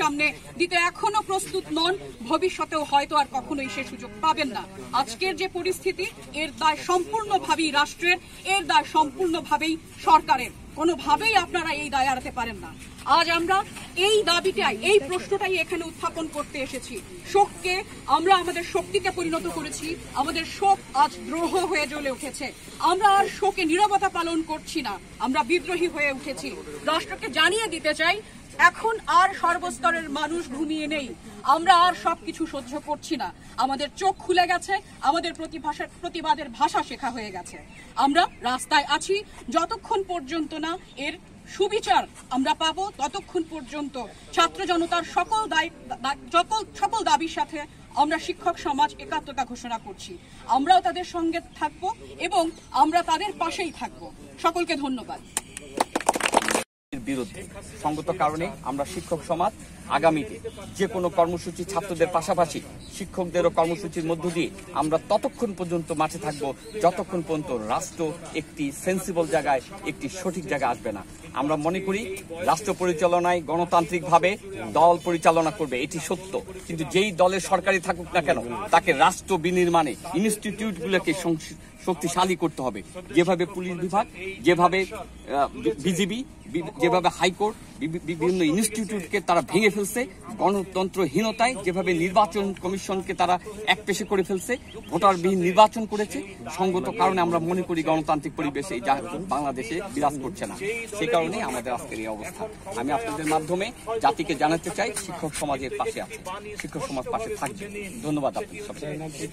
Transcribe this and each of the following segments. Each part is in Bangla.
সামনে দিতে এখনো প্রস্তুত নন, ভবিষ্যতেও হয়তো আর কখনোই সে সুযোগ পাবেন না। আজকের যে পরিস্থিতি, এর দায় সম্পূর্ণভাবেই রাষ্ট্রের, এর দায় সম্পূর্ণভাবেই সরকারের। কোনোভাবেই আপনারা এই দায় এড়াতে পারেন না। আজ আমরা এই দাবিটাই, এই প্রশ্নটাই এখানে উত্থাপন করতে এসেছি। শোককে আমরা আমাদের শক্তিতে পরিণত করেছি, আমাদের শোক আজ দ্রোহ হয়ে জ্বলে উঠেছে। আমরা আর শোকে নীরবতা পালন করছি না, আমরা বিদ্রোহী হয়ে উঠেছি। রাষ্ট্রকে জানিয়ে দিতে চাই, এখন আর সর্বস্তরের মানুষ ঘুমিয়ে নেই। আমরা আর সবকিছু সহ্য করছি না। আমাদের চোখ খুলে গেছে, আমাদের প্রতিবাদের ভাষা শেখা হয়ে গেছে। আমরা রাস্তায় আছি যতক্ষণ পর্যন্ত না এর সুবিচার আমরা পাবো, ততক্ষণ পর্যন্ত ছাত্র জনতার সকল দাবির সাথে আমরা শিক্ষক সমাজ একাত্মতা ঘোষণা করছি। আমরাও তাদের সঙ্গে থাকবো এবং আমরা তাদের পাশেই থাকবো। সকলকে ধন্যবাদ। বিরুদ্ধে সঙ্গত কারণে আমরা শিক্ষক সমাজ আগামীতে যে কোনো কর্মসূচি ছাত্রদের পাশাপাশি শিক্ষকদেরও কর্মসূচির মধ্য দিয়ে আমরা ততক্ষণ পর্যন্ত মাঠে থাকবো যতক্ষণ পর্যন্ত রাষ্ট্র একটি সেন্সিবল জায়গায়, একটি সঠিক জায়গায় আসবে না। আমরা মনে করি রাষ্ট্র পরিচালনায় গণতান্ত্রিকভাবে দল পরিচালনা করবে, এটি সত্য, কিন্তু যেই দলের সরকারি থাকুক না কেন তাকে রাষ্ট্র বিনির্মাণে ইনস্টিটিউটগুলোকে শক্তিশালী করতে হবে। যেভাবে পুলিশ বিভাগ, যেভাবে বিজিবি, যেভাবে হাইকোর্ট বিভিন্ন ইনস্টিটিউটকে তারা ভেঙে ফেলছে, গণতন্ত্রহীনতায় যেভাবে নির্বাচন কমিশনকে তারা একপেশে করে ফেলছে, ভোটারবিহীন নির্বাচন করেছে, সঙ্গত কারণে আমরা মনে করি গণতান্ত্রিক পরিবেশে বাংলাদেশে বিরাজ করছে না। সে কারণে আমাদের আজকের এই অবস্থা। আমি আপনাদের মাধ্যমে জাতিকে জানাতে চাই, শিক্ষক সমাজের পাশে আছে, শিক্ষক সমাজ পাশে থাকবে। ধন্যবাদ আপনাদের সবাইকে।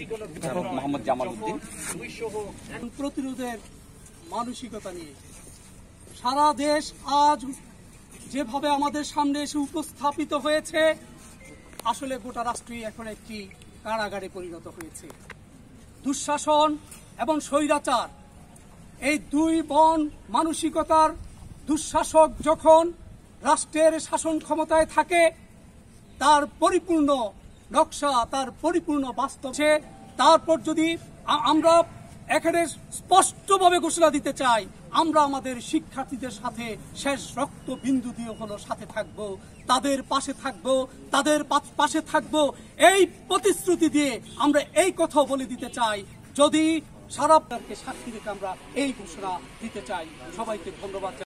মোহাম্মদ জামাল উদ্দিন। প্রতিরোধের মানসিকতা নিয়ে সারা দেশ আজ যেভাবে আমাদের সামনে এসে উপস্থাপিত হয়েছে, আসলে গোটা রাষ্ট্রই এখন একটি কারাগারে পরিণত হয়েছে। দুঃশাসন এবং স্বৈরাচার, এই দুই বন মানসিকতার দুঃশাসক যখন রাষ্ট্রের শাসন ক্ষমতায় থাকে, তার পরিপূর্ণ নকশা, তার পরিপূর্ণ বাস্তব, তারপর যদি আমরা এখানে স্পষ্টভাবে ঘোষণা দিতে চাই, আমরা আমাদের শিক্ষার্থীদের সাথে শেষ রক্ত বিন্দু দিয়ে হলো সাথে থাকব, তাদের পাশে থাকব, তাদের পাশে থাকব, এই প্রতিশ্রুতি দিয়ে আমরা এই কথা বলে দিতে চাই। যদি সারা সাক্ষী রেখে আমরা এই ঘোষণা দিতে চাই। সবাইকে ধন্যবাদ।